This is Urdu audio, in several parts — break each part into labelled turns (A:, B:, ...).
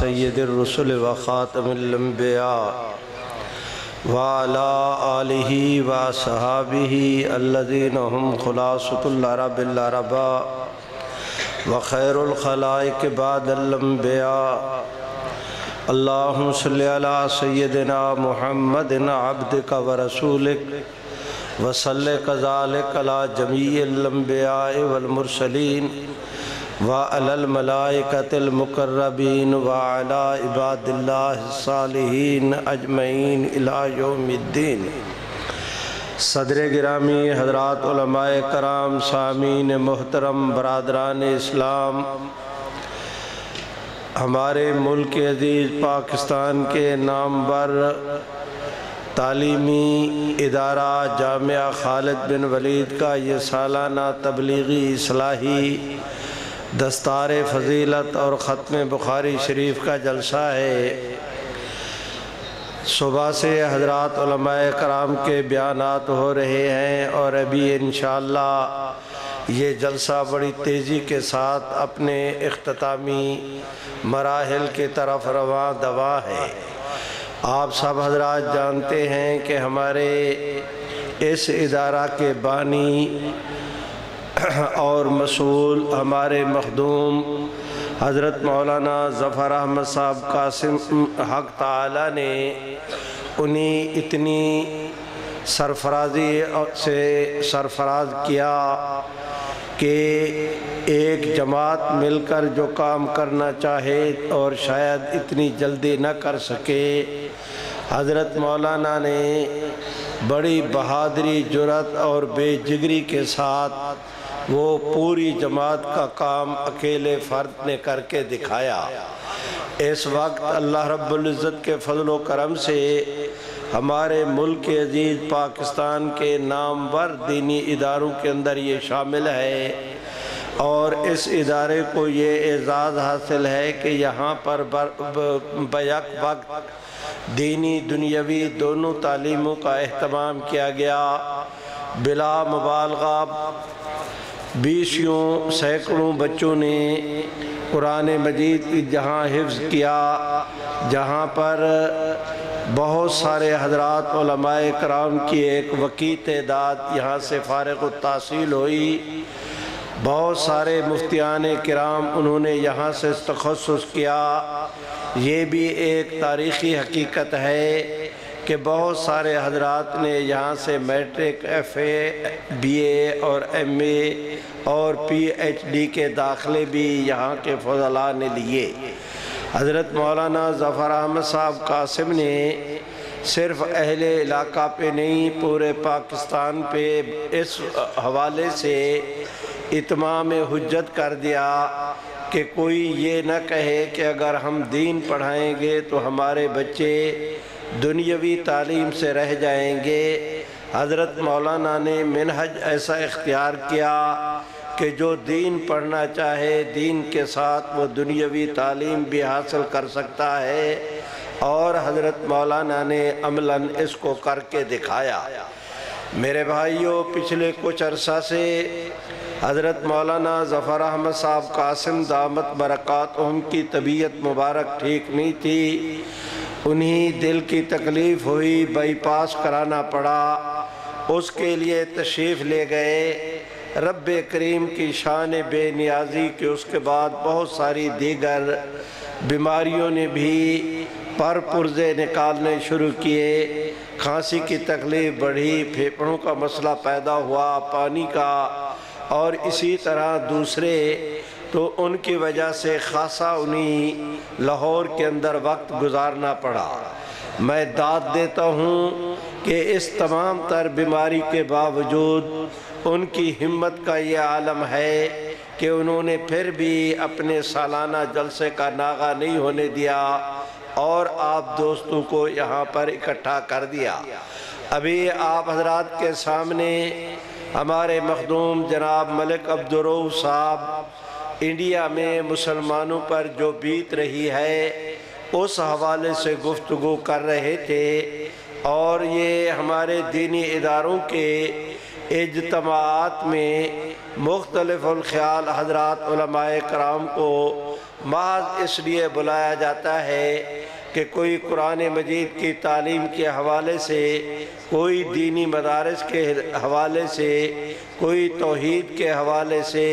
A: سید الرسل و خاتم الانبیاء وعلى آلہ و صحابہ الذین هم خلاصۃ العرب العرباء و خیر الخلائق بعد الانبیاء اللہم صلی علی سیدنا محمد عبدک و رسولک وصلی کذالک علی جمیع الانبیاء والمرسلین وعلی الملائکۃ المقربین وعلی عباد اللہ الصالحین اجمعین الی یوم الدین۔ صدر گرامی، حضرات علماء کرام، سامعین محترم، برادران اسلام، ہمارے ملک عزیز پاکستان کے نامور تعلیمی ادارہ جامعہ خالد بن ولید کا یہ سالانہ تبلیغی اصلاحی دستار فضیلت اور ختم بخاری شریف کا جلسہ ہے۔ صبح سے حضرات علماء کرام کے بیانات ہو رہے ہیں اور ابھی انشاءاللہ یہ جلسہ بڑی تیزی کے ساتھ اپنے اختتامی مراحل کی طرف رواں دواں ہے۔ آپ سب حضرات جانتے ہیں کہ ہمارے اس ادارہ کے بانی اور مسئول ہمارے مخدوم حضرت مولانا ظفر احمد صاحب قاسم حق تعالی نے انہیں اتنی سرفرازی سے سرفراز کیا کہ ایک جماعت مل کر جو کام کرنا چاہے اور شاید اتنی جلدی نہ کر سکے، حضرت مولانا نے بڑی بہادری، جرأت اور بے جگری کے ساتھ وہ پوری جماعت کا کام اکیلے فرد نے کر کے دکھایا۔ اس وقت اللہ رب العزت کے فضل و کرم سے ہمارے ملک عزیز پاکستان کے نامور دینی اداروں کے اندر یہ شامل ہے اور اس ادارے کو یہ اعزاز حاصل ہے کہ یہاں پر بیک وقت دینی دنیاوی دونوں تعلیموں کا اہتمام کیا گیا۔ بلا مبالغہ 20 سینکڑوں بچوں نے قرآن مجید کی جہاں حفظ کیا، جہاں پر بہت سارے حضرات علماء کرام کی ایک وسیع تعداد یہاں سے فارغ التحصیل ہوئی، بہت سارے مفتیان کرام انہوں نے یہاں سے تخصص کیا۔ یہ بھی ایک تاریخی حقیقت ہے کہ بہت سارے حضرات نے یہاں سے میٹرک، ایف اے، بی اے اور ایم اے اور پی ایچ ڈی کے داخلے بھی یہاں کے فضلاء نے لیے۔ حضرت مولانا ظفر احمد صاحب قاسم نے صرف اہل علاقہ پہ نہیں، پورے پاکستان پہ اس حوالے سے اتمام حجت کر دیا کہ کوئی یہ نہ کہے کہ اگر ہم دین پڑھائیں گے تو ہمارے بچے دنیاوی تعلیم سے رہ جائیں گے۔ حضرت مولانا نے منہج ایسا اختیار کیا کہ جو دین پڑھنا چاہے دین کے ساتھ وہ دنیاوی تعلیم بھی حاصل کر سکتا ہے، اور حضرت مولانا نے عملاً اس کو کر کے دکھایا۔ میرے بھائیوں، پچھلے کچھ عرصہ سے حضرت مولانا ظفر احمد صاحب قاسم دامت برکاتہم کی طبیعت مبارک ٹھیک نہیں تھی، انہیں دل کی تکلیف ہوئی، بائی پاس کرانا پڑا، اس کے لیے تشریف لے گئے۔ رب کریم کی شان بے نیازی کہ اس کے بعد بہت ساری دیگر بیماریوں نے بھی پر پرزے نکالنے شروع کیے، کھانسی کی تکلیف بڑھی، پھیپھڑوں کا مسئلہ پیدا ہوا، پانی کا، اور اسی طرح دوسرے، تو ان کی وجہ سے خاصا انہیں لاہور کے اندر وقت گزارنا پڑا۔ میں داد دیتا ہوں کہ اس تمام تر بیماری کے باوجود ان کی ہمت کا یہ عالم ہے کہ انہوں نے پھر بھی اپنے سالانہ جلسے کا ناغہ نہیں ہونے دیا اور آپ دوستوں کو یہاں پر اکٹھا کر دیا۔ ابھی آپ حضرات کے سامنے ہمارے مخدوم جناب ملک عبدالرؤف صاحب انڈیا میں مسلمانوں پر جو بیت رہی ہے اس حوالے سے گفتگو کر رہے تھے، اور یہ ہمارے دینی اداروں کے اجتماعات میں مختلف الخیال حضرات علماء کرام کو محض اس لیے بلایا جاتا ہے کہ کوئی قرآن مجید کی تعلیم کے حوالے سے، کوئی دینی مدارس کے حوالے سے، کوئی توحید کے حوالے سے،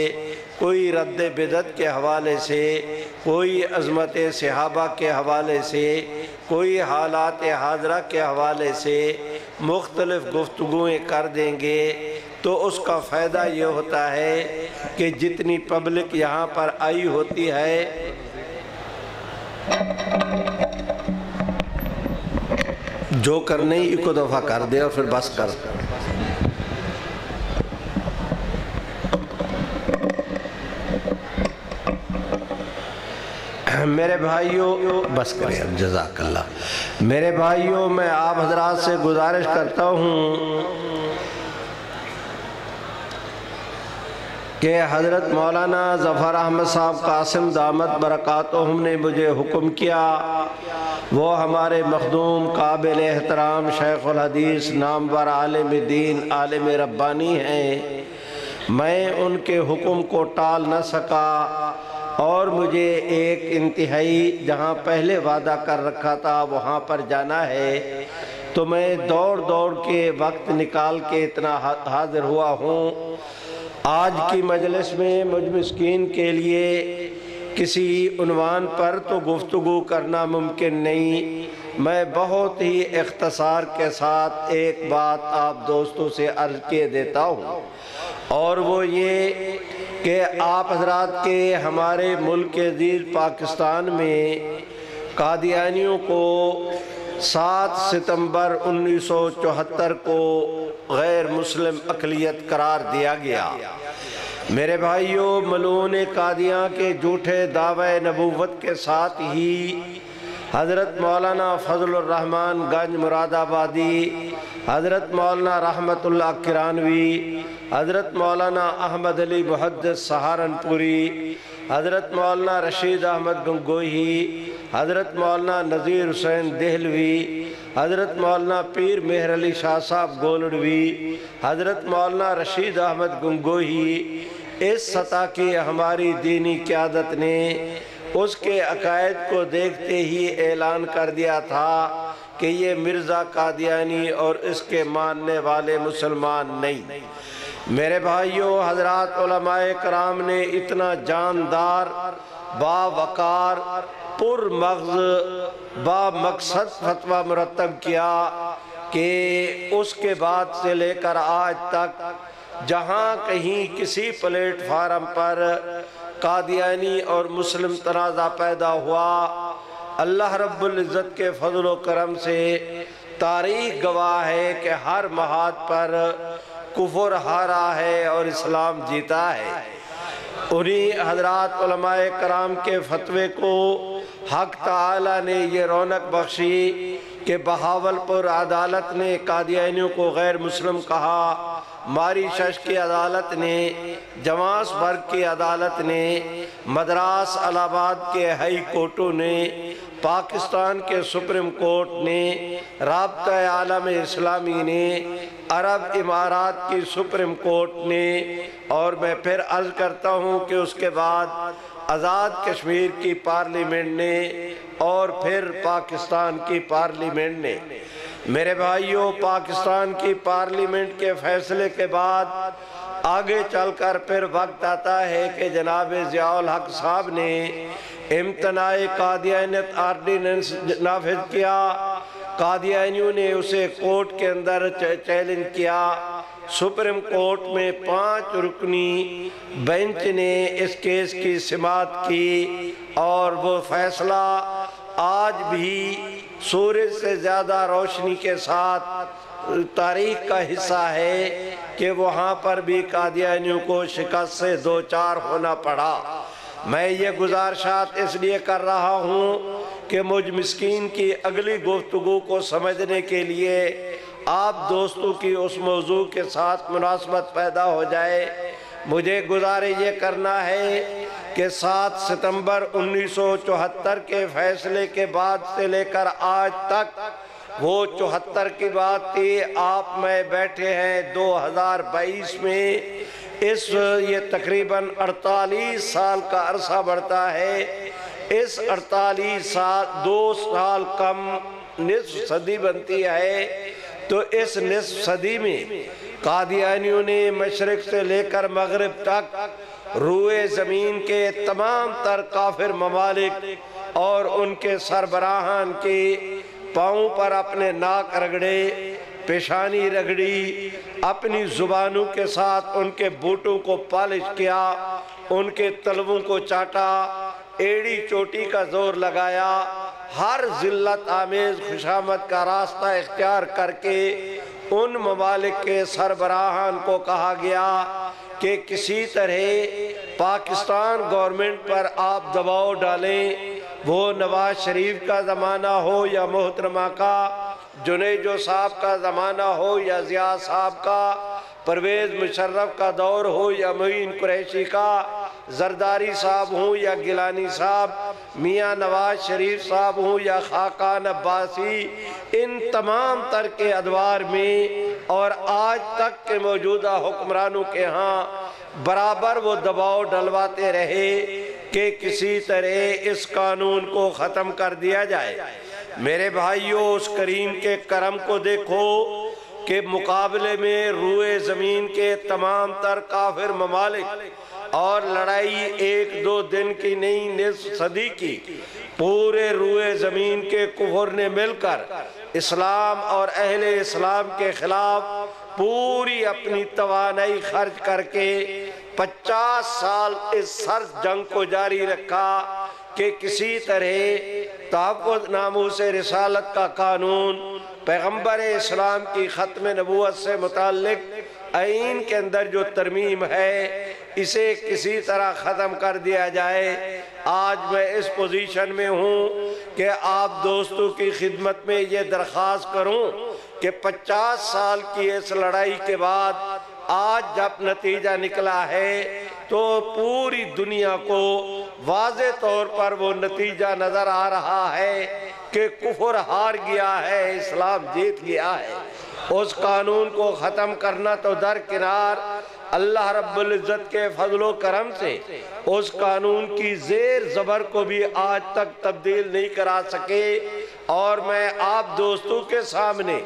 A: کوئی رد بدعت کے حوالے سے، کوئی عظمت صحابہ کے حوالے سے، کوئی حالات حاضرہ کے حوالے سے مختلف گفتگویں کر دیں گے تو اس کا فائدہ یہ ہوتا ہے کہ جتنی پبلک یہاں پر آئی ہوتی ہے، جو کرنے ایک دفعہ کر دے اور پھر بس کر۔ میرے بھائیوں، بس کریں اب، جزاک اللہ۔ میرے بھائیوں، میں آپ حضرات سے گزارش کرتا ہوں کہ حضرت مولانا ظفر احمد صاحب قاسم دامت برکاتہم نے مجھے حکم کیا، وہ ہمارے مخدوم قابل احترام شیخ الحدیث نامور عالم دین عالم ربانی ہیں، میں ان کے حکم کو ٹال نہ سکا اور مجھے ایک انتہائی جہاں پہلے وعدہ کر رکھا تھا وہاں پر جانا ہے، تو میں دوڑ کے وقت نکال کے اتنا حاضر ہوا ہوں۔ آج کی مجلس میں مجھ مسکین کے لیے کسی عنوان پر تو گفتگو کرنا ممکن نہیں، میں بہت ہی اختصار کے ساتھ ایک بات آپ دوستوں سے عرض کیے دیتا ہوں، اور وہ یہ کہ آپ حضرات کے ہمارے ملک عزیز پاکستان میں قادیانیوں کو 7 ستمبر 1974 کو غیر مسلم اقلیت قرار دیا گیا۔ میرے بھائیوں، ملعون قادیاں کے جھوٹے دعوی نبوت کے ساتھ ہی حضرت مولانا فضل الرحمن گنج مراد آبادی، حضرت مولانا رحمت اللہ کرانوی، حضرت مولانا احمد علی محدث سہارنپوری، حضرت مولانا رشید احمد گنگوہی، حضرت مولانا نذیر حسین دہلوی، حضرت مولانا پیر مہر علی شاہ صاحب گولڑوی، حضرت مولانا رشید احمد گنگوہی، اس سطح کی ہماری دینی قیادت نے اس کے عقائد کو دیکھتے ہی اعلان کر دیا تھا کہ یہ مرزا قادیانی اور اس کے ماننے والے مسلمان نہیں۔ میرے بھائیوں، حضرات علماء کرام نے اتنا جاندار، باوقار، پر مغز، با مقصد فتویٰ مرتب کیا کہ اس کے بعد سے لے کر آج تک جہاں کہیں کسی پلیٹ فارم پر قادیانی اور مسلم تنازع پیدا ہوا، اللہ رب العزت کے فضل و کرم سے تاریخ گواہ ہے کہ ہر محاذ پر کفر ہارا ہے اور اسلام جیتا ہے۔ انہی حضرات علماء کرام کے فتوے کو حق تعالی نے یہ رونق بخشی کہ بہاولپور عدالت نے قادیانیوں کو غیر مسلم کہا، ماری شش کی عدالت نے، جماس برگ کی عدالت نے، مدراس الہ آباد کے ہائی کورٹوں نے، پاکستان کے سپریم کورٹ نے، رابطہ عالم اسلامی نے، عرب امارات کی سپریم کورٹ نے، اور میں پھر عرض کرتا ہوں کہ اس کے بعد آزاد کشمیر کی پارلیمنٹ نے، اور پھر پاکستان کی پارلیمنٹ نے۔ میرے بھائیوں، پاکستان کی پارلیمنٹ کے فیصلے کے بعد آگے چل کر پھر وقت آتا ہے کہ جناب ضیاء الحق صاحب نے امتناع قادیانیت آرڈیننس نافذ کیا۔ قادیانیوں نے اسے کورٹ کے اندر چیلنج کیا، سپریم کورٹ میں 5 رکنی بینچ نے اس کیس کی سماعت کی، اور وہ فیصلہ آج بھی سورج سے زیادہ روشنی کے ساتھ تاریخ کا حصہ ہے کہ وہاں پر بھی قادیانیوں کو شکست سے دوچار ہونا پڑا۔ میں یہ گزارشات اس لیے کر رہا ہوں کہ مجھ مسکین کی اگلی گفتگو کو سمجھنے کے لیے آپ دوستوں کی اس موضوع کے ساتھ مناسبت پیدا ہو جائے۔ مجھے گزارش یہ کرنا ہے کہ 7 ستمبر 1974 کے فیصلے کے بعد سے لے کر آج تک، وہ 74 کی بات تھی، آپ میں بیٹھے ہیں 2022 میں، یہ تقریباً 48 سال کا عرصہ بڑھتا ہے اس 48 سال 2 سال کم نصف صدی بنتی ہے، تو اس نصف صدی میں قادیانیوں نے مشرق سے لے کر مغرب تک روئے زمین کے تمام تر کافر ممالک اور ان کے سربراہان کے پاؤں پر اپنے ناک رگڑے، پیشانی رگڑی، اپنی زبانوں کے ساتھ ان کے بوٹوں کو پالش کیا، ان کے تلووں کو چاٹا، ایڑی چوٹی کا زور لگایا، ہر ذلت آمیز خوشامد کا راستہ اختیار کر کے ان ممالک کے سربراہان کو کہا گیا کہ کسی طرح پاکستان گورنمنٹ پر آپ دباؤ ڈالیں، وہ نواز شریف کا زمانہ ہو یا محترمہ کا جنیجو صاحب کا زمانہ ہو یا ضیاء صاحب کا، پرویز مشرف کا دور ہو یا معین قریشی کا، زرداری صاحب ہوں یا گیلانی صاحب، میاں نواز شریف صاحب ہوں یا خاقان عباسی، ان تمام تر کے ادوار میں اور آج تک کے موجودہ حکمرانوں کے ہاں برابر وہ دباؤ ڈلواتے رہے کہ کسی طرح اس قانون کو ختم کر دیا جائے۔ میرے بھائیوں، اس کریم کے کرم کو دیکھو کہ مقابلے میں روئے زمین کے تمام تر کافر ممالک، اور لڑائی 1-2 دن کی نہیں، نصف صدی کی، پورے روئے زمین کے کفر نے مل کر اسلام اور اہل اسلام کے خلاف پوری اپنی توانائی خرچ کر کے 50 سال اس سرد جنگ کو جاری رکھا کہ کسی طرح تحفظ ناموس رسالت کا قانون، پیغمبر اسلام کی ختم نبوت سے متعلق آئین کے اندر جو ترمیم ہے، اسے کسی طرح ختم کر دیا جائے۔ آج میں اس پوزیشن میں ہوں کہ آپ دوستوں کی خدمت میں یہ درخواست کروں کہ 50 سال کی اس لڑائی کے بعد آج جب نتیجہ نکلا ہے تو پوری دنیا کو واضح طور پر وہ نتیجہ نظر آ رہا ہے کہ کفر ہار گیا ہے، اسلام جیت گیا ہے۔ اس قانون کو ختم کرنا تو درکنار، اللہ رب العزت کے فضل و کرم سے اس قانون کی زیر زبر کو بھی آج تک تبدیل نہیں کرا سکے، اور میں آپ دوستوں کے سامنے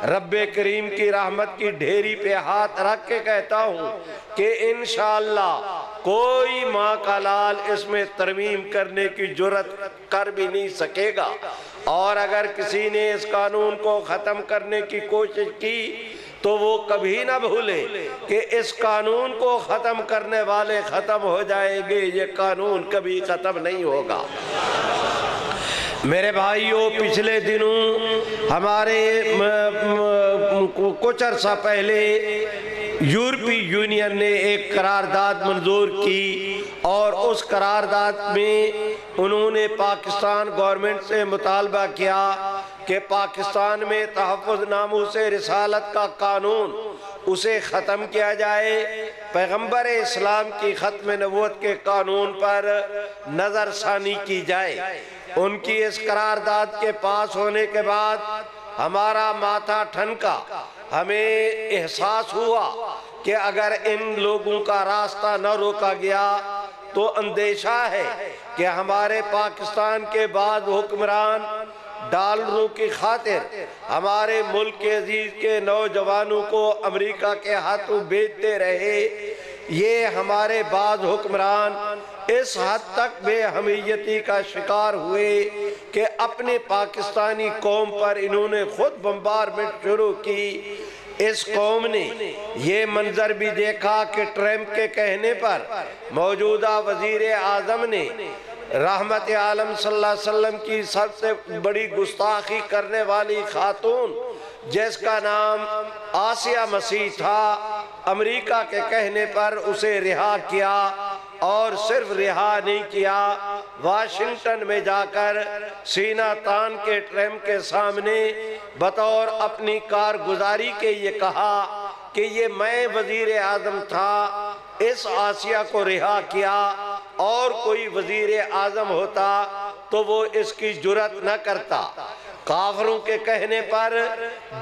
A: رب کریم کی رحمت کی ڈھیری پہ ہاتھ رکھ کے کہتا ہوں کہ انشاءاللہ کوئی ماں کا لال اس میں ترمیم کرنے کی جرت کر بھی نہیں سکے گا، اور اگر کسی نے اس قانون کو ختم کرنے کی کوشش کی تو وہ کبھی نہ بھولے کہ اس قانون کو ختم کرنے والے ختم ہو جائیں گے، یہ قانون کبھی ختم نہیں ہوگا۔ میرے بھائیوں، پچھلے دنوں ہمارے کچھ عرصہ پہلے یورپی یونین نے ایک قرارداد منظور کی، اور اس قرارداد میں انہوں نے پاکستان گورنمنٹ سے مطالبہ کیا کہ پاکستان میں تحفظ ناموس رسالت کا قانون اسے ختم کیا جائے، پیغمبر اسلام کی ختم نبوت کے قانون پر نظر ثانی کی جائے۔ ان کی اس قرارداد کے پاس ہونے کے بعد ہمارا ماتھا ٹھنکا، ہمیں احساس ہوا کہ اگر ان لوگوں کا راستہ نہ روکا گیا تو اندیشہ ہے کہ ہمارے پاکستان کے بعض حکمران ڈالروں کی خاطر ہمارے ملک کے عزیز کے نوجوانوں کو امریکہ کے ہاتھوں بیچتے رہے۔ یہ ہمارے بعض حکمران اس حد تک بے حمیتی کا شکار ہوئے کہ اپنے پاکستانی قوم پر انہوں نے خود بمبارمنٹ شروع کی۔ اس قوم نے یہ منظر بھی دیکھا کہ ٹرمپ کے کہنے پر موجودہ وزیر اعظم نے رحمت عالم صلی اللہ علیہ وسلم کی سب سے بڑی گستاخی کرنے والی خاتون جس کا نام آسیہ مسیح تھا، امریکہ کے کہنے پر اسے رہا کیا، اور صرف رہا نہیں کیا، واشنگٹن میں جا کر سینہ تان کے ٹرمپ کے سامنے بطور اپنی کارگزاری کے یہ کہا کہ یہ میں وزیر اعظم تھا، اس آسیہ کو رہا کیا، اور کوئی وزیر اعظم ہوتا تو وہ اس کی جرت نہ کرتا۔ کافروں کے کہنے پر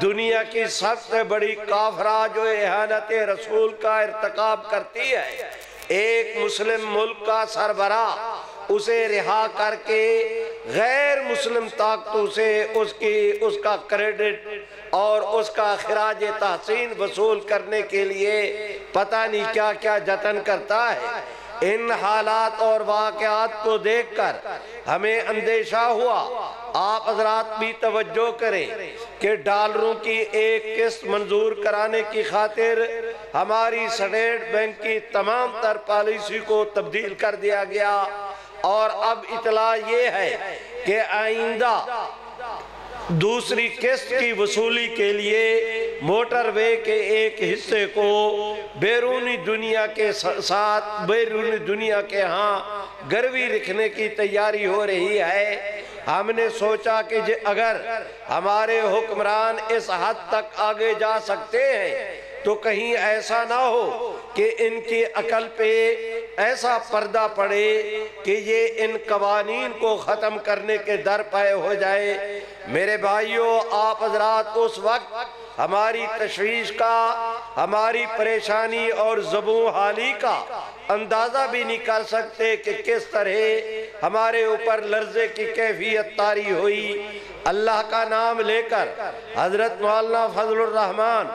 A: دنیا کی سب سے بڑی کافرہ جو اہانت رسول کا ارتکاب کرتی ہے، ایک مسلم ملک کا سربراہ اسے رہا کر کے غیر مسلم طاقتوں سے اس کا کریڈٹ اور اس کا خراج تحسین وصول کرنے کے لیے پتہ نہیں کیا کیا جتن کرتا ہے۔ ان حالات اور واقعات کو دیکھ کر ہمیں اندیشہ ہوا۔ آپ حضرات بھی توجہ کریں کہ ڈالروں کی ایک قسط منظور کرانے کی خاطر ہماری اسٹیٹ بینک کی تمام تر پالیسی کو تبدیل کر دیا گیا، اور اب اطلاع یہ ہے کہ آئندہ دوسری قسط کی وصولی کے لیے موٹر وے کے ایک حصے کو بیرونی دنیا کے ساتھ بیرونی دنیا کے ہاں گروی رکھنے کی تیاری ہو رہی ہے۔ ہم نے سوچا کہ اگر ہمارے حکمران اس حد تک آگے جا سکتے ہیں تو کہیں ایسا نہ ہو کہ ان کی عقل پہ ایسا پردہ پڑے کہ یہ ان قوانین کو ختم کرنے کے در پہ ہو جائے۔ میرے بھائیوں، آپ حضرات اس وقت ہماری تشویش کا، ہماری پریشانی اور زبوں حالی کا اندازہ بھی نہیں کر سکتے کہ کس طرح ہمارے اوپر لرزے کی کیفیت طاری ہوئی۔ اللہ کا نام لے کر حضرت مولانا فضل الرحمن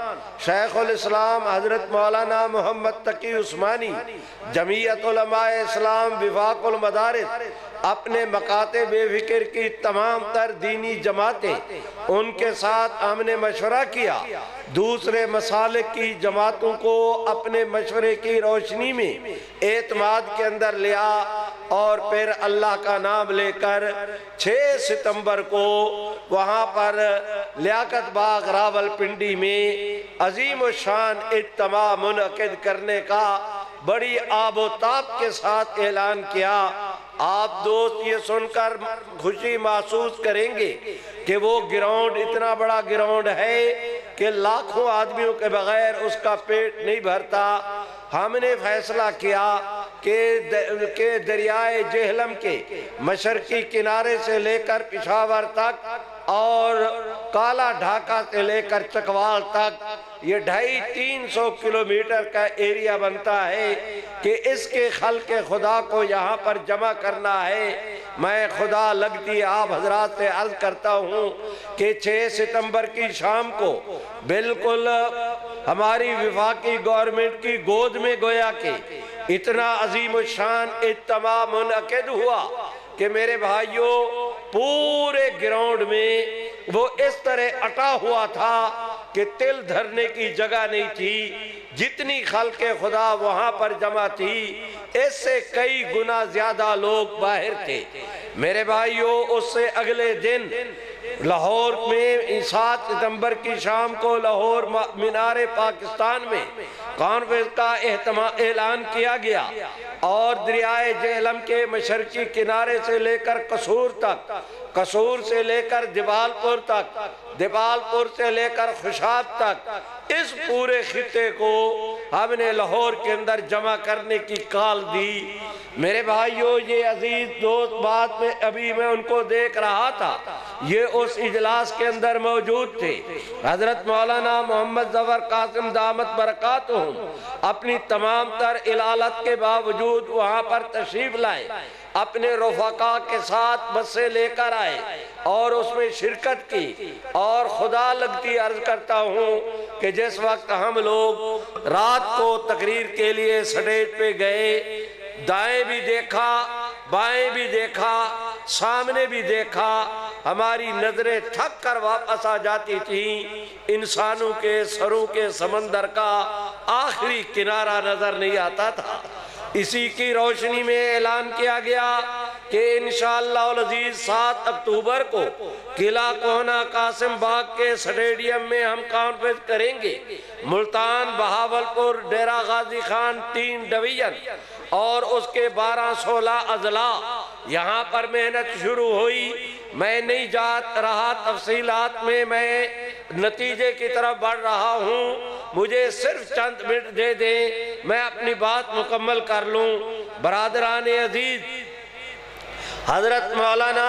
A: شیخ الاسلام حضرت مولانا محمد تقی عثمانی جمعیت علماء اسلام وفاق المدارس اپنے مکاتب فکر کی تمام تر دینی جماعتیں ان کے ساتھ ہم نے مشورہ کیا، دوسرے مسالک کی جماعتوں کو اپنے مشورے کی روشنی میں اعتماد کے اندر لیا، اور پھر اللہ کا نام لے کر 6 ستمبر کو وہاں پر لیاقت باغ راول پنڈی میں عظیم الشان اجتماع منعقد کرنے کا بڑی آب و تاب کے ساتھ اعلان کیا۔ آپ دوست یہ سن کر خوشی محسوس کریں گے کہ وہ گراؤنڈ اتنا بڑا گراؤنڈ ہے کہ لاکھوں آدمیوں کے بغیر اس کا پیٹ نہیں بھرتا۔ ہم نے فیصلہ کیا کہ دریائے جہلم کے مشرقی کنارے سے لے کر پشاور تک اور کالا ڈھاکہ سے لے کر چکوال تک یہ 250-300 کلومیٹر کا ایریا بنتا ہے کہ اس کے خلق خدا کو یہاں پر جمع کرنا ہے۔ میں خدا لگتی آپ حضرات سے عرض کرتا ہوں کہ 6 ستمبر کی شام کو بالکل ہماری وفاقی گورنمنٹ کی گود میں گویا کہ اتنا عظیم الشان اجتماع منعقد ہوا کہ میرے بھائیوں پورے گراؤنڈ میں وہ اس طرح اٹا ہوا تھا کہ تل دھرنے کی جگہ نہیں تھی۔ جتنی خلق خدا وہاں پر جمع تھی اس سے کئی گنا زیادہ لوگ باہر تھے۔ میرے بھائیوں اس سے اگلے دن لاہور میں 7 ستمبر کی شام کو لاہور مینار پاکستان میں کانفرنس کا اعلان کیا گیا، اور دریائے جہلم کے مشرقی کنارے سے لے کر قصور تک، قصور سے لے کر دیبال پور تک، دیبال پور سے لے کر خوشاب تک اس پورے خطے کو ہم نے لاہور کے اندر جمع کرنے کی کال دی۔ میرے بھائیوں یہ عزیز دوست بات میں ابھی میں ان کو دیکھ رہا تھا، یہ اس اجلاس کے اندر موجود تھے۔ حضرت مولانا محمد ظفر قاسم دامت برکاتہم اپنی تمام تر علالت کے باوجود وہاں پر تشریف لائے، اپنے رفقا کے ساتھ بس سے لے کر آئے اور اس میں شرکت کی۔ اور خدا لگتی عرض کرتا ہوں کہ جس وقت ہم لوگ رات کو تقریر کے لیے سٹیج پہ گئے، دائیں بھی دیکھا، بائیں بھی دیکھا، سامنے بھی دیکھا، ہماری نظریں تھک کر واپس آ جاتی تھیں، انسانوں کے سروں کے سمندر کا آخری کنارہ نظر نہیں آتا تھا۔ اسی کی روشنی میں اعلان کیا گیا کہ انشاءاللہ العزیز 7 اکتوبر کو قلعہ کوہنہ قاسم باغ کے سٹیڈیم میں ہم کانفرنس کریں گے۔ ملتان، بہاولپور، ڈیرہ غازی خان 3 ڈویژن اور اس کے 12-16 اضلاع یہاں پر محنت شروع ہوئی۔ میں نہیں جا رہا تفصیلات میں نتیجے کی طرف بڑھ رہا ہوں، مجھے صرف چند منٹ دے دیں میں اپنی بات مکمل کر لوں۔ برادران عزیز، حضرت مولانا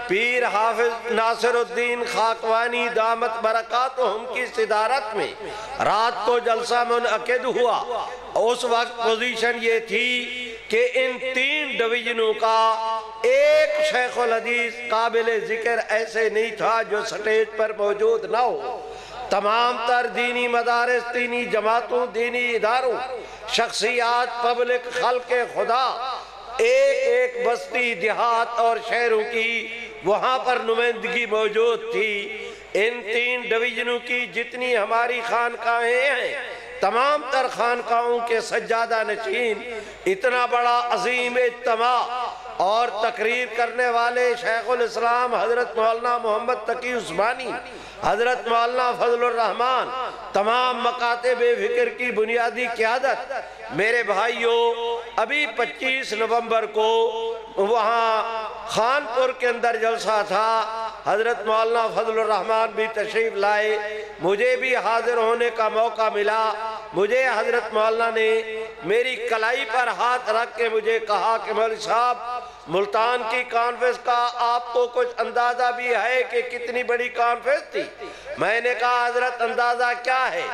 A: پیر حافظ ناصر الدین خاکوانی دامت برکاتہم کی صدارت میں رات کو جلسہ منعقد ہوا۔ اس وقت پوزیشن یہ تھی کہ ان 3 ڈویژنوں کا ایک شیخ الحدیث قابل ذکر ایسے نہیں تھا جو سٹیج پر موجود نہ ہو۔ تمام تر دینی مدارس، دینی جماعتوں، دینی اداروں، شخصیات، پبلک، خلق خدا، ایک ایک بستی، دیہات اور شہروں کی وہاں پر نمائندگی موجود تھی۔ ان 3 ڈویژنوں کی جتنی ہماری خانقاہیں ہیں، تمام تر خانقاہوں کے سجادہ نشین اتنا بڑا عظیم اجتماع اور تقریر کرنے والے شیخ الاسلام حضرت مولانا محمد تقی عثمانی، حضرت مولانا فضل الرحمن، تمام مکاتب فکر کی بنیادی قیادت۔ میرے بھائیوں، ابھی 25 نومبر کو وہاں خانپور کے اندر جلسہ تھا، حضرت مولانا فضل الرحمن بھی تشریف لائے، مجھے بھی حاضر ہونے کا موقع ملا۔ مجھے حضرت مولانا نے میری کلائی پر ہاتھ رکھ کے مجھے کہا کہ مولوی صاحب، ملتان کی کانفرنس کا آپ کو کچھ اندازہ بھی ہے کہ کتنی بڑی کانفرنس تھی؟ میں نے کہا حضرت اندازہ کیا ہے؟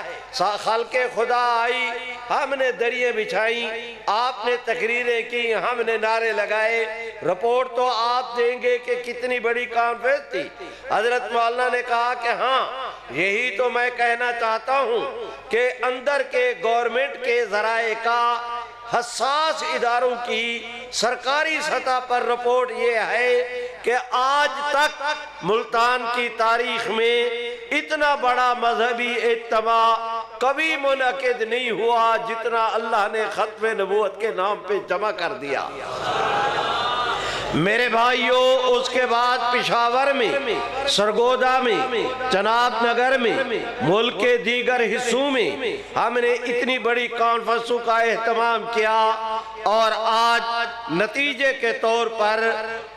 A: خلق خدا آئی، ہم نے دریے بچھائیں، آپ نے تقریریں کی، ہم نے نعرے لگائے، رپورٹ تو آپ دیں گے کہ کتنی بڑی کانفرنس تھی۔ حضرت مولانا نے کہا کہ ہاں، یہی تو میں کہنا چاہتا ہوں کہ اندر کے گورنمنٹ کے ذرائع کا، حساس اداروں کی سرکاری سطح پر رپورٹ یہ ہے کہ آج تک ملتان کی تاریخ میں اتنا بڑا مذہبی اجتماع کبھی منعقد نہیں ہوا جتنا اللہ نے ختم نبوت کے نام پہ جمع کر دیا۔ میرے بھائیوں، اس کے بعد پشاور میں، سرگودا میں، چناب نگر میں، ملک کے دیگر حصوں میں ہم نے اتنی بڑی کانفرنسوں کا اہتمام کیا، اور آج نتیجے کے طور پر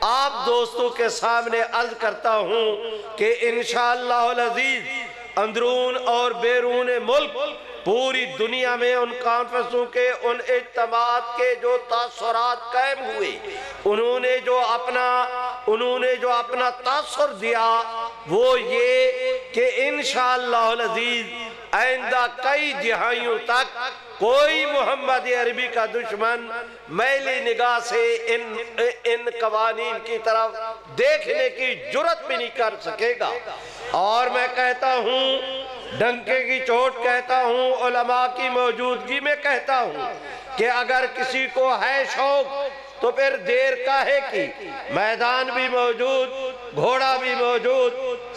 A: آپ دوستوں کے سامنے عرض کرتا ہوں کہ انشاءاللہ العزیز اندرون اور بیرون ملک پوری دنیا میں ان کانفرنسوں کے، ان اجتماعات کے جو تاثرات قائم ہوئے، انہوں نے جو اپنا تاثر دیا وہ یہ کہ انشاءاللہ العزیز آئندہ کئی دہائیوں تک کوئی محمد عربی کا دشمن میلی نگاہ سے ان قوانین کی طرف دیکھنے کی جرات بھی نہیں کر سکے گا۔ اور میں کہتا ہوں، ڈنکے کی چوٹ کہتا ہوں، علماء کی موجودگی میں کہتا ہوں کہ اگر کسی کو ہے شوق تو پھر دیر کاہے کی؟ میدان بھی موجود، گھوڑا بھی موجود،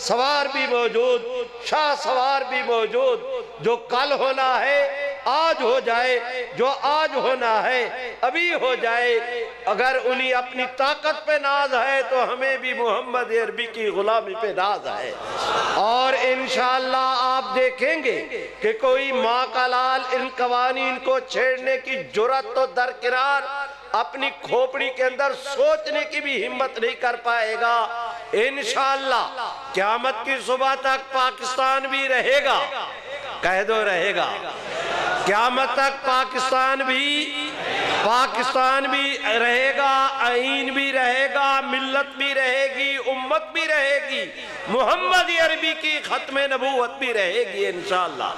A: سوار بھی موجود، شاہ سوار بھی موجود۔ جو کل ہونا ہے آج ہو جائے، جو آج ہونا ہے ابھی ہو جائے۔ اگر انہیں اپنی طاقت پہ ناز ہے تو ہمیں بھی محمد عربی کی غلامی پہ ناز ہے۔ اور انشاءاللہ آپ دیکھیں گے کہ کوئی ماں کا لال ان قوانین کو چھیڑنے کی جرات تو درکنار، اپنی کھوپڑی کے اندر سوچنے کی بھی ہمت نہیں کر پائے گا۔ انشاءاللہ قیامت کی صبح تک پاکستان بھی رہے گا، کہہ دو رہے گا۔ قیامت تک پاکستان بھی رہے گا، آئین بھی رہے گا، ملت بھی رہے گی، امت بھی رہے گی، محمد عربی کی ختم نبوت بھی رہے گی انشاءاللہ۔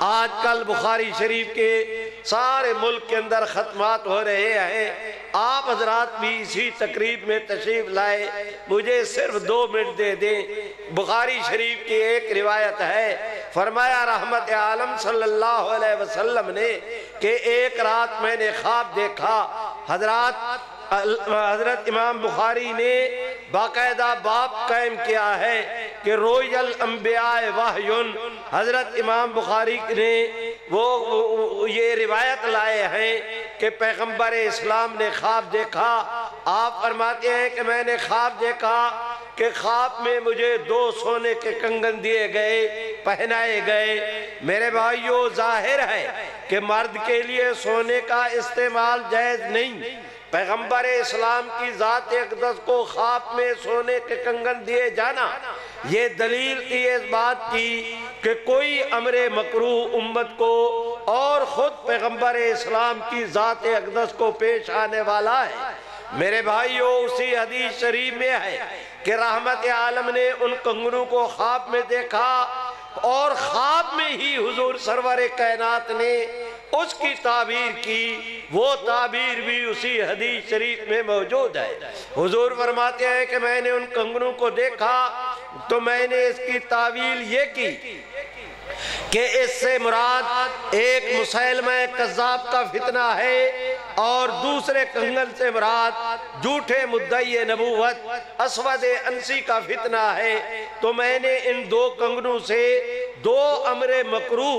A: آج کل بخاری شریف کے سارے ملک کے اندر ختمات ہو رہے ہیں، آپ حضرات بھی اسی تقریب میں تشریف لائے، مجھے صرف 2 منٹ دے دیں۔ بخاری شریف کی ایک روایت ہے، فرمایا رحمت عالم صلی اللہ علیہ وسلم نے کہ ایک رات میں نے خواب دیکھا۔ حضرت امام بخاری نے باقاعدہ باب قائم کیا ہے کہ روی الانبیاء وحیٌ۔ حضرت امام بخاری نے وہ یہ روایت لائے ہیں کہ پیغمبر اسلام نے خواب دیکھا۔ آپ فرماتے ہیں کہ میں نے خواب دیکھا کہ خواب میں مجھے 2 سونے کے کنگن دیے گئے، پہنائے گئے۔ میرے بھائیوں، ظاہر ہے کہ مرد کے لیے سونے کا استعمال جائز نہیں۔ پیغمبر اسلام کی ذات اقدس کو خواب میں سونے کے کنگن دیے جانا یہ دلیل تھی اس بات کی کہ کوئی امر مکروہ امت کو اور خود پیغمبر اسلام کی ذات اقدس کو پیش آنے والا ہے۔ میرے بھائیوں، اسی حدیث شریف میں ہے کہ رحمت عالم نے ان کنگنوں کو خواب میں دیکھا، اور خواب میں ہی حضور سرور کائنات نے اس کی تعبیر کی، وہ تعبیر بھی اسی حدیث شریف میں موجود ہے۔ حضور فرماتے ہیں کہ میں نے ان کنگنوں کو دیکھا تو میں نے اس کی تعویل یہ کی کہ اس سے مراد ایک مسیلمہ کذاب کا فتنہ ہے، اور دوسرے کنگن سے مراد جھوٹے مدعی نبوت اسود انسی کا فتنہ ہے۔ تو میں نے ان دو کنگنوں سے دو امر مکروہ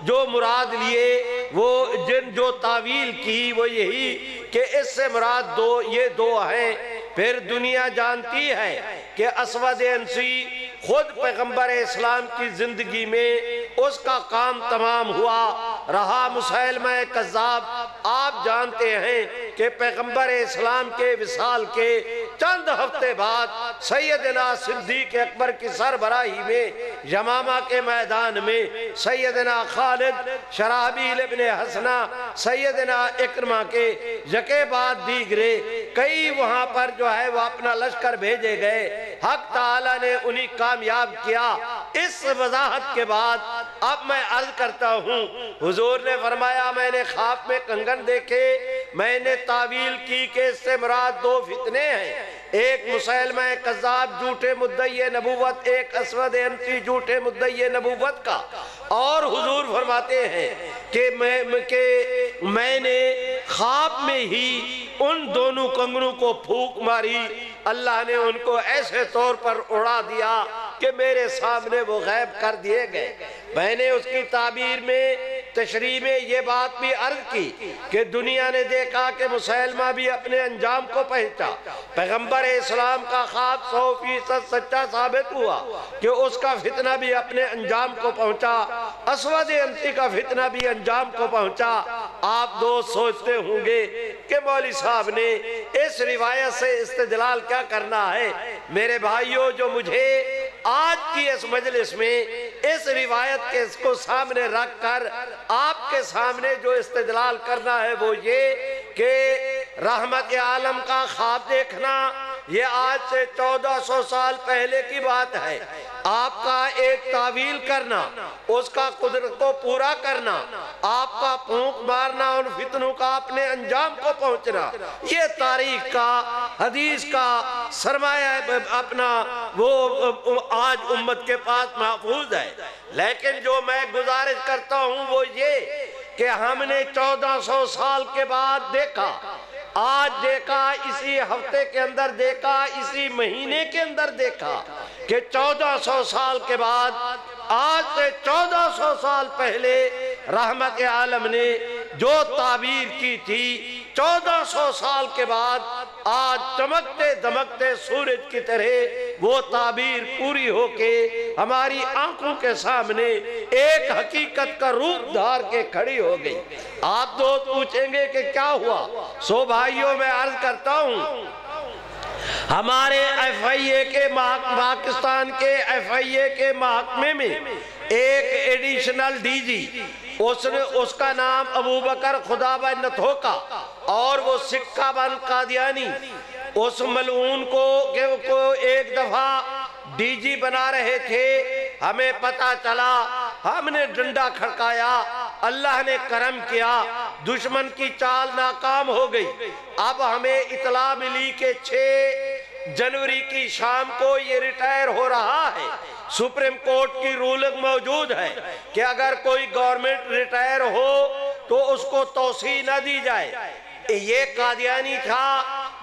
A: جو مراد لیے، وہ جو تعویل کی وہ یہی کہ اس سے مراد یہ دو ہیں۔ پھر دنیا جانتی ہے کہ اسود انسی خود پیغمبر اسلام کی زندگی میں اس کا کام تمام ہوا، رہا مسیلمہ کذاب۔ آپ جانتے ہیں کہ پیغمبر اسلام کے وصال کے چند ہفتے بعد سیدنا صدیق اکبر کی سربراہی میں یمامہ کے میدان میں سیدنا خالد، شرحبیل ابن حسنہ، سیدنا اکرمہ کے یکے بعد دیگرے کئی وہاں پر جو ہے وہ اپنا لشکر بھیجے گئے۔ حق تعالیٰ نے انہیں کامیاب کیا۔ اس وضاحت کے بعد اب میں عرض کرتا ہوں، حضور نے فرمایا میں نے خواب میں کنگن دیکھے، میں نے تعویل کی کہ اس سے مراد دو فتنے ہیں، ایک مسیلمہ کذاب جھوٹے مدعی نبوت، ایک اسود انسی جھوٹے مدعی نبوت کا۔ اور حضور فرماتے ہیں کہ میں نے خواب میں ہی ان دونوں کنگنوں کو پھونک ماری، اللہ نے ان کو ایسے طور پر اڑا دیا کہ میرے سامنے وہ غائب کر دیے گئے۔ میں نے اس کی تعبیر میں تشریح میں یہ بات بھی عرض کی کہ دنیا نے دیکھا کہ مسیلمہ بھی اپنے انجام کو پہنچا، پیغمبر اسلام کا خواب 100% سچا ثابت ہوا کہ اس کا فتنہ بھی اپنے انجام کو پہنچا، اسود انسی کا فتنہ بھی انجام کو پہنچا۔ آپ دوست سوچتے ہوں گے کہ مولوی صاحب نے اس روایت سے استدلال کیا کرنا ہے؟ میرے بھائیوں، جو مجھے آج کی اس مجلس میں اس روایت کے اس کو سامنے رکھ کر آپ کے سامنے جو استدلال کرنا ہے وہ یہ کہ رحمت عالم کا خواب دیکھنا یہ آج سے 1400 سال پہلے کی بات ہے۔ آپ کا ایک تعویل کرنا، اس کا قدرت کو پورا کرنا، آپ کا پھونک مارنا ان فتنوں کا اپنے انجام کو پہنچنا، یہ تاریخ کا حدیث کا سرمایہ اپنا وہ آج امت کے پاس محفوظ ہے۔ لیکن جو میں گزارش کرتا ہوں وہ یہ کہ ہم نے 1400 سال کے بعد دیکھا، آج دیکھا، اسی ہفتے کے اندر دیکھا، اسی مہینے کے اندر دیکھا کہ 1400 سال کے بعد، آج سے 1400 سال پہلے رحمت عالم نے جو تعبیر کی تھی، 1400 سال کے بعد آج چمکتے دمکتے سورج کی طرح وہ تعبیر پوری ہو کے ہماری آنکھوں کے سامنے ایک حقیقت کا روپ دھار کے کھڑی ہو گئی۔ آپ دوست پوچھیں گے کہ کیا ہوا؟ سو بھائیوں میں عرض کرتا ہوں، ہمارے ایف آئی اے کے پاکستان کے ایف آئی اے کے محکمے میں ایک ایڈیشنل ڈی جی، اس کا نام ابو بکر خدابہ نتھوکا، اور وہ سکہ بن قادیانی، اس ملعون کو ایک دفعہ ڈی جی بنا رہے تھے، ہمیں پتا چلا، ہم نے ڈنڈا کھڑکایا، اللہ نے کرم کیا، دشمن کی چال ناکام ہو گئی۔ اب ہمیں اطلاع ملی کہ 6 جنوری کی شام کو یہ ریٹائر ہو رہا ہے۔ سپریم کورٹ کی رولنگ موجود ہے کہ اگر کوئی گورنمنٹ ریٹائر ہو تو اس کو توسیع نہ دی جائے۔ یہ قادیانی تھا،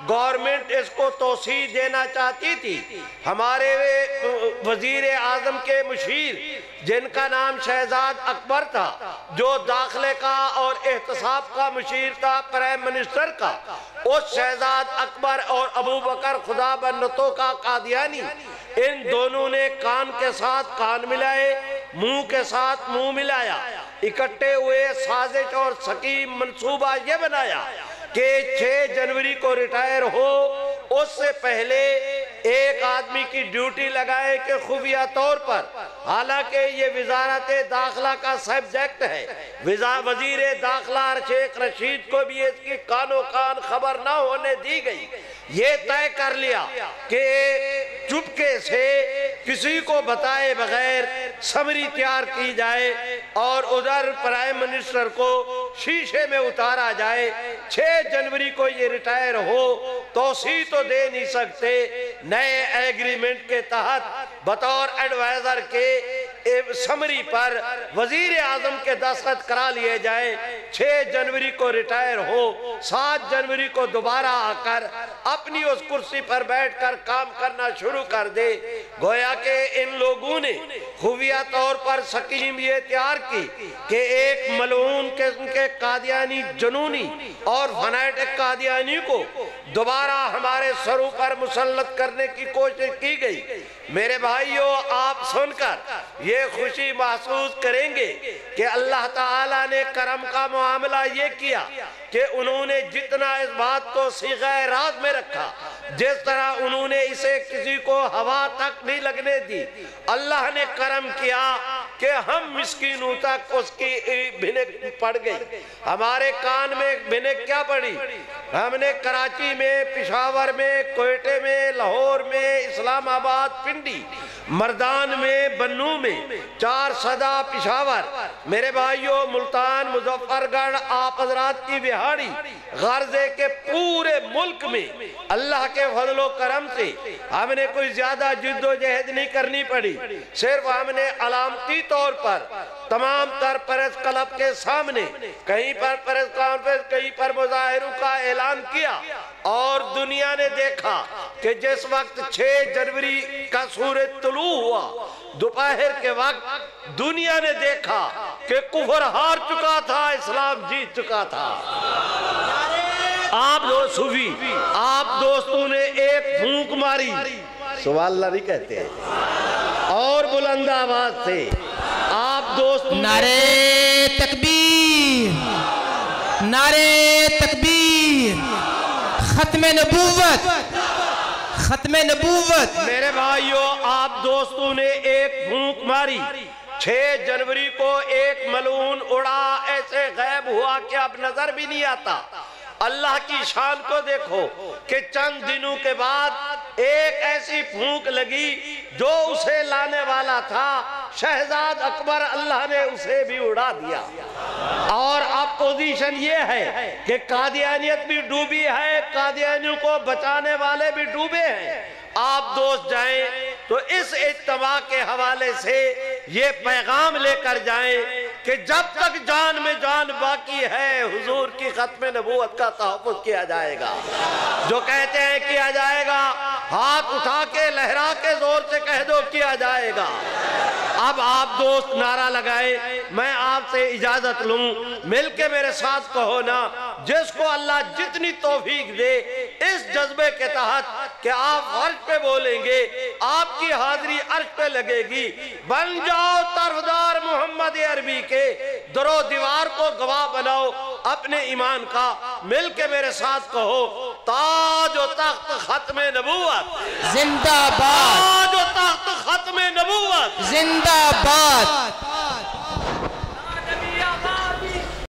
A: گورنمنٹ اس کو توسیع دینا چاہتی تھی۔ ہمارے وزیر اعظم کے مشیر جن کا نام شہزاد اکبر تھا، جو داخلے کا اور احتساب کا مشیر تھا پرائم منسٹر کا، اس شہزاد اکبر اور ابو بکر خدابہ نتھوکا قادیانی، ان دونوں نے کان کے ساتھ کان ملائے، منہ کے ساتھ منہ ملایا، اکٹھے ہوئے سازش اور سکیم منصوبہ یہ بنایا کہ 6 جنوری کو ریٹائر ہو، اس سے پہلے ایک آدمی کی ڈیوٹی لگائے کہ خفیہ طور پر، حالانکہ یہ وزارت داخلہ کا سبجیکٹ ہے، وزیر داخلہ شیخ رشید کو بھی اس کی کانوں کان خبر نہ ہونے دی گئی۔ یہ طے کر لیا کہ چپکے سے کسی کو بتائے بغیر سمری تیار کی جائے، اور ادھر پرائم منسٹر کو شیشے میں اتارا جائے. 6 جنوری کو یہ ریٹائر ہو توسیع تو دے نہیں سکتے. نئے ایگریمنٹ کے تحت بطور ایڈوائزر کے سمری پر وزیر اعظم کے دستخط کرا لیے جائیں. 6 جنوری کو ریٹائر ہو, 7 جنوری کو دوبارہ آ کر اپنی اس کرسی پر بیٹھ کر کام کرنا شروع کر دے. گویا کہ ان لوگوں نے خفیہ طور پر سکیم یہ تیار کی کہ ایک ملعون قسم کے قادیانی جنونی اور فنیٹک قادیانی کو دوبارہ ہمارے سروں پر مسلط کرنے کی کوشش کی گئی. میرے بھائیوں, آپ سن کر یہ خوشی محسوس کریں گے کہ اللہ تعالیٰ نے کرم کا معاملہ یہ کیا کہ انہوں نے جتنا اس بات کو صیغہ راز میں رکھا, جس طرح انہوں نے اسے کسی کو ہوا تک نہیں لگنے دی, اللہ نے کرم کیا کہ ہم مسکینوں تک اس کی بھنک پڑ گئی. ہمارے کان میں بھنک کیا پڑی؟ ہم نے کراچی میں, پشاور میں, کوئٹے میں, لاہور میں, اسلام آباد, پنڈی, مردان میں, بنو میں, 4 صدا پشاور, میرے بھائیوں ملتان, مظفر گڑھ, آپ حضرات کی بہاڑی, غرضے کے پورے ملک میں اللہ کے فضل و کرم سے ہم نے کوئی زیادہ جد و جہد نہیں کرنی پڑی. صرف ہم نے علامتی طور پر تمام تر پریس کلب کے سامنے کہیں پر پریس کانفرنس, کہیں پر مظاہروں کا اعلان کیا, اور دنیا نے دیکھا کہ جس وقت 6 جنوری کا سورج طلوع ہوا, دوپہر کے وقت دنیا نے دیکھا کہ کفر ہار چکا تھا, اسلام جیت چکا تھا. آپ صوفی, آپ دوستوں نے ایک پھونک ماری, سبحان اللہ نہیں کہتے, اور بلند آواز سے آپ دوستوں نے
B: نعرے تکبیر, نعرے تکبیر, ختم نبوت, ختم نبوت.
A: میرے بھائیوں, آپ دوستوں نے ایک پھونک ماری. 6 جنوری کو ایک ملعون اڑا, ایسے غائب ہوا کہ اب نظر بھی نہیں آتا. اللہ کی شان کو دیکھو کہ چند دنوں کے بعد ایک ایسی پھونک لگی جو اسے لانے والا تھا شہزاد اکبر, اللہ نے اسے بھی اڑا دیا. اور اب پوزیشن یہ ہے کہ قادیانیت بھی ڈوبی ہے, قادیانیوں کو بچانے والے بھی ڈوبے ہیں. آپ دوست جائیں تو اس اجتماع کے حوالے سے یہ پیغام لے کر جائیں کہ جب تک جان میں جان باقی ہے حضور کی ختم نبوت کا تحفظ کیا جائے گا. جو کہتے ہیں کیا جائے گا, ہاتھ اٹھا کے لہرا کے زور سے کہہ دو کیا جائے گا. اب آپ دوست نعرہ لگائیں, میں آپ سے اجازت لوں, مل کے میرے ساتھ کہو نا, جس کو اللہ جتنی توفیق دے اس جذبے کے تحت کہ آپ عرش پہ بولیں گے, آپ کی حاضری عرش پہ لگے گی. بن جاؤ طرفدار محمد عربی کے, درو دیوار کو گواہ بناؤ اپنے ایمان کا. مل کے میرے ساتھ کہو, تاج و تخت ختم نبوت
B: زندہ باد,
A: تاج و تخت ختم نبوت
B: زندہ باد.